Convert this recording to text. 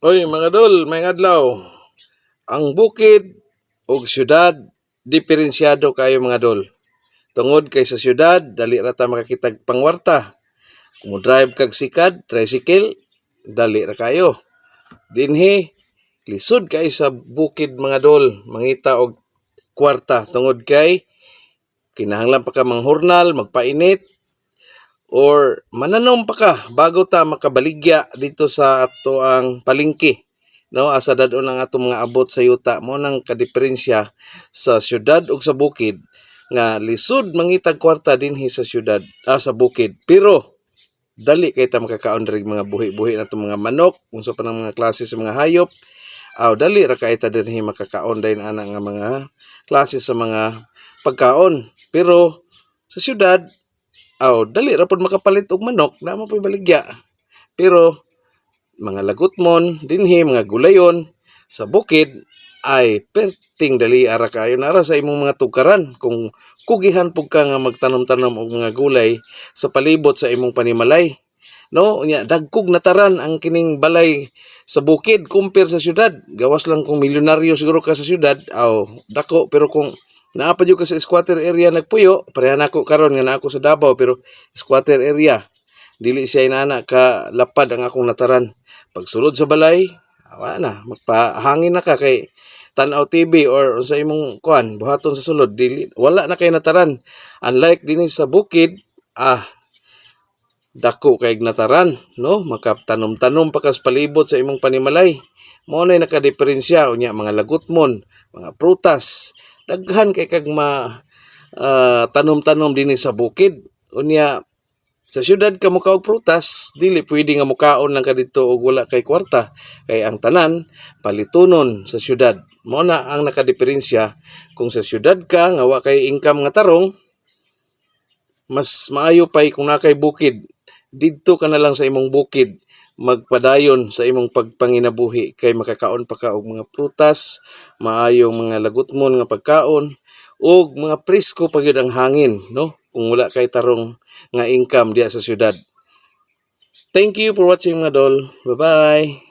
Oy mga dol, may adlaw. Ang bukid ug syudad diferensyado kayo mga dol. Tungod kay sa syudad dali ra ta makakitag pangwarta. Kung mo drive kag sikad, tricycle, dali ra kayo. Dinhi lisod kay sa bukid mga dol, mangita og kwarta tungod kay kinahanglan pa ka manghurnal, magpainit or mananom pa ka bago ta makabaligya dito sa ato ang palengke, no, asa dadon ang atong mga abot sa yuta. Mo nang kadiferensya sa syudad ug sa bukid nga lisod mangitag kwarta dinhi sa syudad, sa bukid, pero dali kay ta makakaon diri mga buhi-buhi nato mga manok, unsa pa ng mga klase sa mga hayop. Dali ra kay ta dinhi makakaon dayon ana nga mga klase sa mga pagkaon. Pero sa syudad, dali ra pud makapalit og manok, namo pay baligya. Pero mga lagutmon dinhi, mga gulayon sa bukid ay perting dali ara kayo nara sa imong mga tukaran. Kung kugihan pug ka nga magtanom-tanom og mga gulay sa palibot sa imong panimalay, no, unya dagkog nataran ang kining balay sa bukid compare sa syudad. Gawas lang kung milyonaryo siguro ka sa syudad, dako, pero kung naa pa jud ka sa squatter area nagpuyo, pareha nako karon nga naa ako sa Davao pero squatter area, dili siya inana ka lapad ang akong nataran. Pagsulod sa balay, awa na, magpahangin na ka kay tanaw TV or sa imong kuan buhaton sa sulod, dili wala na kay nataran. Unlike dinhi sa bukid, dako kay nataran, no, makatanom-tanom pa kas palibot sa imong panimalay. Mao nay nakadiferensya unya mga lagutmon, mga prutas, daghan kay kag tanom-tanom dinhi sa bukid. Unya sa syudad ka muka og prutas, dili pwede nga mukaon lang ka dito og wala kay kwarta, kay ang tanan palitonon sa syudad. Mao na ang nakadiferensya. Kung sa syudad ka nga wa kay income nga tarong, mas maayo pay kung nakay bukid. Didto ka na lang sa imong bukid magpadayon sa imong pagpanginabuhi kay makakaon pa ka og mga prutas, maayong mga lagutmon nga pagkaon ug mga presko pa gyud ang hangin, no, kung wala kay tarong nga income diya sa syudad. Thank you for watching mga dol. Bye-bye.